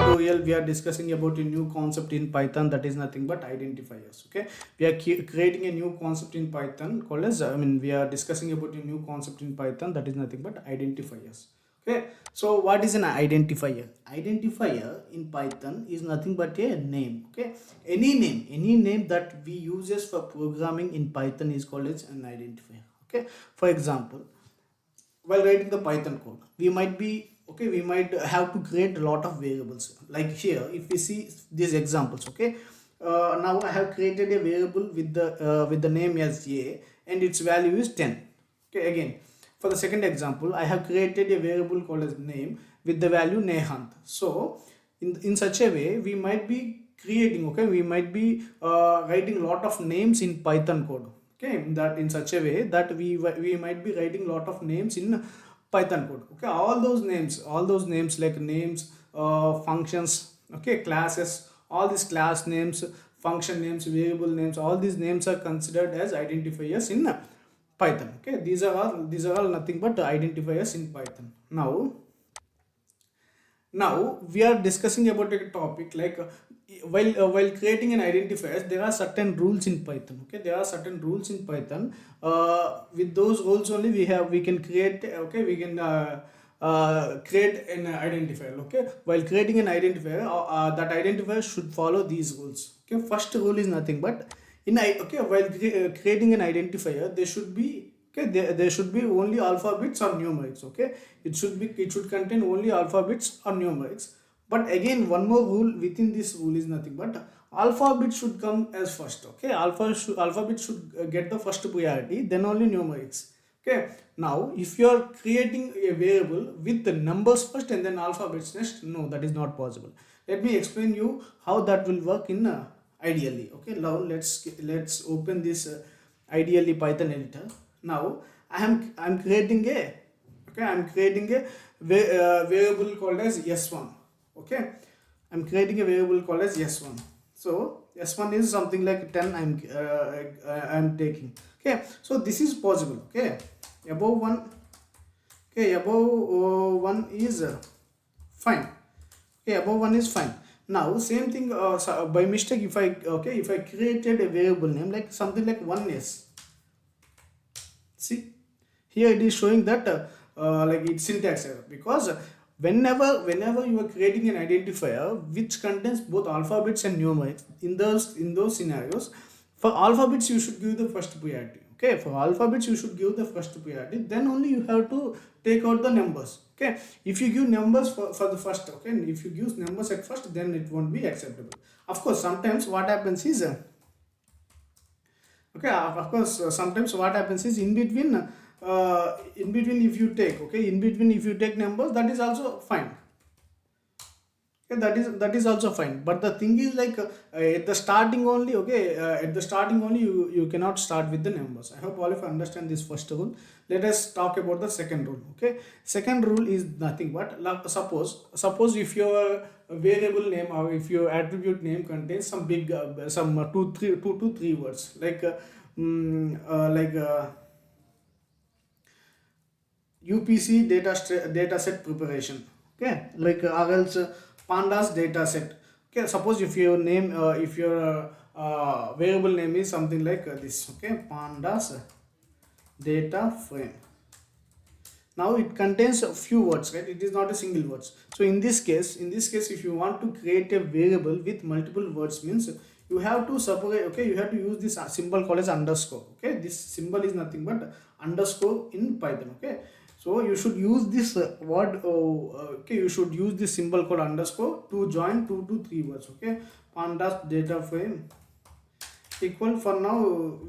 tutorial we are discussing about a new concept in Python, that is nothing but identifiers. Okay, we are creating a new concept in Python called as, we are discussing about a new concept in Python, that is nothing but identifiers. Okay, so what is an identifier? Identifier in Python is nothing but a name. Okay, any name that we uses for programming in Python is called as an identifier. Okay, for example, while writing the Python code, we might have to create a lot of variables. Like here, if we see these examples, okay, now I have created a variable with the name as a, and its value is 10. Okay, again, for the second example, I have created a variable called as name with the value nehant. So in such a way, we might be creating, okay, we might be writing a lot of names in Python code. Okay, that in such a way that we might be writing a lot of names in Python code. Okay, all those names like names, functions, okay, classes, all these class names, function names, variable names, all these names are considered as identifiers in Python. Okay, these are all nothing but identifiers in Python. Now we are discussing about a topic like, while creating an identifier, there are certain rules in Python. Okay, there are certain rules in Python. With those rules only we can create, okay, we can create an identifier. Okay, while creating an identifier, that identifier should follow these rules. Okay, first rule is nothing but okay, while creating an identifier, there should be, okay, there should be only alphabets or numerics. Okay, it should contain only alphabets or numerics. But again, one more rule within this rule is nothing but alphabet should come as first. Okay, alphabet should get the first priority, then only numerics. Okay, now if you are creating a variable with the numbers first and then alphabets next, no, that is not possible. Let me explain you how that will work in ideally. Okay, now let's open this ideally Python editor. Now I'm creating a, okay, I'm creating a variable called as s1. Okay, I'm creating a variable called as s1. So s1 is something like 10. I'm taking. Okay, so this is possible. Okay, above 1, okay, above 1 is fine. Okay, above 1 is fine. Now same thing, so by mistake, if I created a variable name like something like 1s. See, here it is showing that like it's syntax error, because whenever you are creating an identifier which contains both alphabets and numerics, in those scenarios, for alphabets you should give the first priority. Okay, for alphabets you should give the first priority, then only you have to take out the numbers. Okay, if you give numbers for the first, okay, if you give numbers at first, then it won't be acceptable. Of course, sometimes what happens is, okay, of course, sometimes what happens is, in between if you take, okay, in between if you take numbers, that is also fine. Okay, that is also fine, but the thing is like, at the starting only, okay, at the starting only you cannot start with the numbers. I hope all of you understand this first rule. Let us talk about the second rule. Okay, second rule is nothing but, like, suppose if your variable name or if your attribute name contains some big some 2 to 3 words, like UPC data set preparation. Okay, like, or else pandas data set. Okay, suppose if your variable name is something like this. Okay, pandas data frame. Now it contains a few words, right? It is not a single words. So in this case, if you want to create a variable with multiple words, means you have to separate. Okay, you have to use this symbol called as underscore. Okay, this symbol is nothing but underscore in Python. Okay, so you should use this word. Okay, you should use this symbol called underscore to join 2 to 3 words. Okay, pandas data frame equal, for now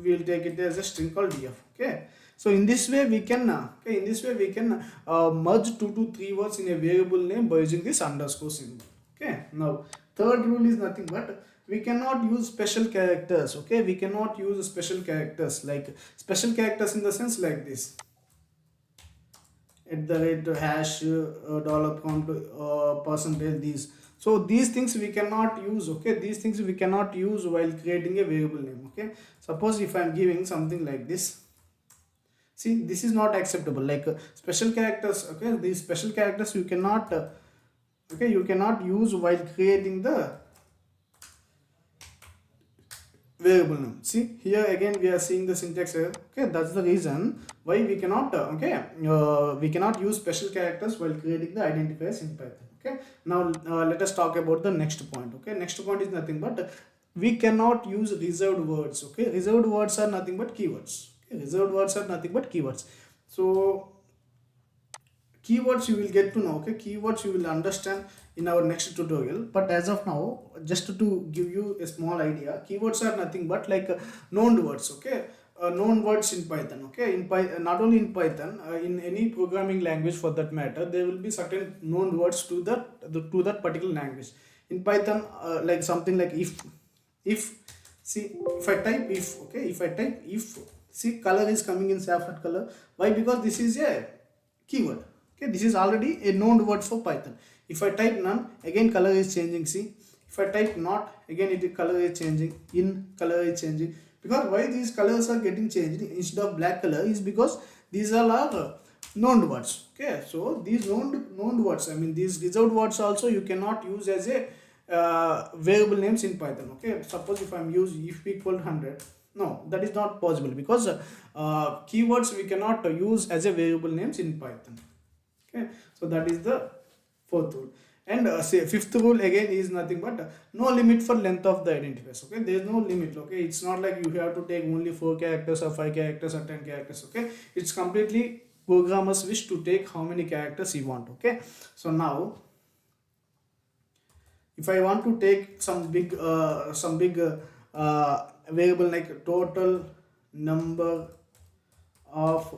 we will take it as a string called df. Okay, so in this way we can merge 2 to 3 words in a variable name by using this underscore symbol. Okay, now third rule is nothing but, we cannot use special characters. Okay, we cannot use special characters, like special characters in the sense like this, at the rate hash dollar prompt percentage, these. So these things we cannot use. Okay, these things we cannot use while creating a variable name. Okay, suppose if I am giving something like this, see, this is not acceptable, like special characters. Okay, these special characters you cannot okay, you cannot use while creating the variable name. See here again we are seeing the syntax error. Okay, that's the reason why we cannot we cannot use special characters while creating the identifiers in Python. Okay, now let us talk about the next point. Okay, next point is nothing but we cannot use reserved words. Okay, reserved words are nothing but keywords. Okay, reserved words are nothing but keywords. So keywords you will get to know. Okay, keywords you will understand in our next tutorial, but as of now, just to give you a small idea, keywords are nothing but like known words. Okay, known words in Python. Okay, not only in Python, in any programming language for that matter, there will be certain known words to that particular language. In Python, like something like if see if I type if, okay, if I type if, see color is coming in saffron color. Why? Because this is a keyword. Okay, this is already a known word for Python. If I type none, again color is changing. See, if I type not, again it color is changing. In, color is changing. Because why these colors are getting changed instead of black color is because these all are known words. Okay, so these known words, I mean these reserved words also you cannot use as a variable names in Python. Okay, suppose if I'm use if equal 100, no, that is not possible because keywords we cannot use as a variable names in Python. Okay, so that is the fourth rule. And say fifth rule again is nothing but no limit for length of the identifiers. Okay, there is no limit. Okay, it's not like you have to take only 4 characters or 5 characters or 10 characters. Okay, it's completely programmers wish to take how many characters you want. Okay, so now if I want to take some big variable like total number of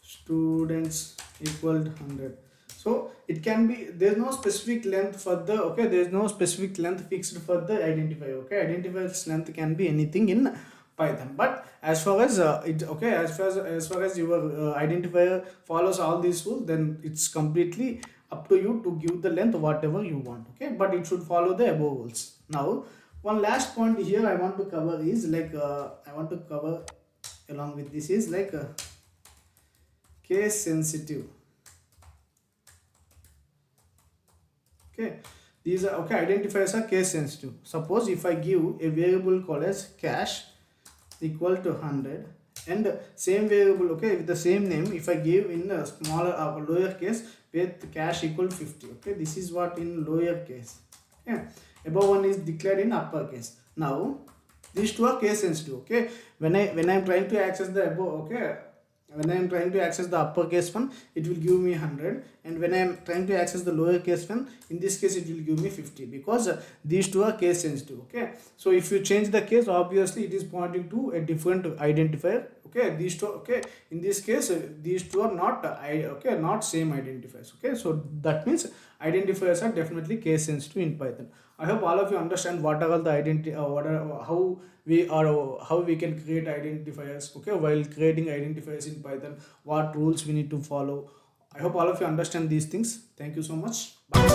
students equal 100, so it can be, there's no specific length for the, okay, there's no specific length fixed for the identifier. Okay, identifier's length can be anything in Python, but as far as as far as your identifier follows all these rules, then it's completely up to you to give the length whatever you want. Okay, but it should follow the above rules. Now one last point here I want to cover is like I want to cover along with this is like case sensitive. Okay, these are, okay, identifiers are case sensitive. Suppose if I give a variable called as cash equal to 100 and same variable, okay, with the same name, if I give in a smaller or lower case with cash equal 50. Okay, this is what in lower case. Okay, above one is declared in uppercase. Now these two are case sensitive. Okay, when I'm trying to access the above, okay, when I am trying to access the uppercase one, it will give me 100, and when I am trying to access the lowercase one, in this case it will give me 50, because these two are case sensitive. Okay, so if you change the case, obviously it is pointing to a different identifier. Okay, these two, okay, in this case these two are not okay, not same identifiers. Okay, so that means identifiers are definitely case sensitive in Python. I hope all of you understand what are all the how we can create identifiers. Okay, while creating identifiers in Python, what rules we need to follow. I hope all of you understand these things. Thank you so much. Bye.